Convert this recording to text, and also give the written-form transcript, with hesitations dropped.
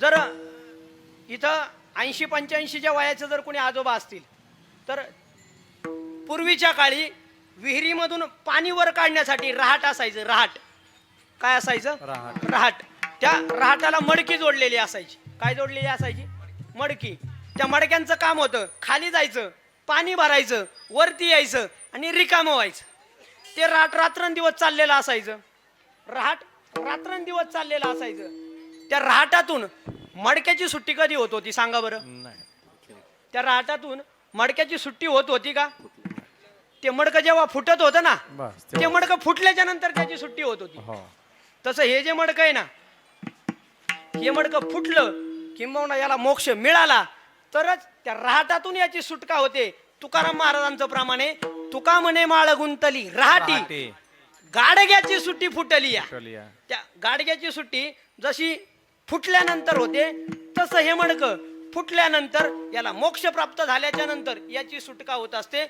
जर इथं 80-85च्या वयाचं जर कोणी आजोबा असतील तर पूर्वीच्या काळी विहिरीमधून पाणी वर काढण्यासाठी रहाट असायचं. रहाट काय असायचं? रहाट. त्या रहाटाला मडकी जोडलेली असायची. काय जोडलेली असायची? मडकी. त्या मडक्यांचं काम होतं खाली जायचं, पाणी भरायचं, वरती यायचं आणि रिकामं व्हायचं. ते रहाट रात्रंदिवस चाललेलं असायचं. रहाट रात्रंदिवस चाललेलं असायचं. त्या रहाटातून मडक्याची सुट्टी कधी होत होती सांगा बरं? त्या रहाटातून मडक्याची सुट्टी होत होती का? ते मडकं जेव्हा फुटत होतं ना, ते मडकं फुटल्याच्या नंतर त्याची सुट्टी होत होती. तसं हे जे मडकं आहे ना, हे मडकं फुटलं किंबहुना याला मोक्ष मिळाला तरच त्या रहाटातून याची सुटका होते. तुकाराम महाराजांचं प्रमाणे तुका म्हणे माळ गुंतली रहाटी, गाडग्याची सुट्टी फुटली या. त्या गाडग्याची सुट्टी जशी फुटल्यानंतर होते तसं हे मडकं फुटल्यानंतर याला मोक्ष प्राप्त झाल्याच्या नंतर याची सुटका होत असते.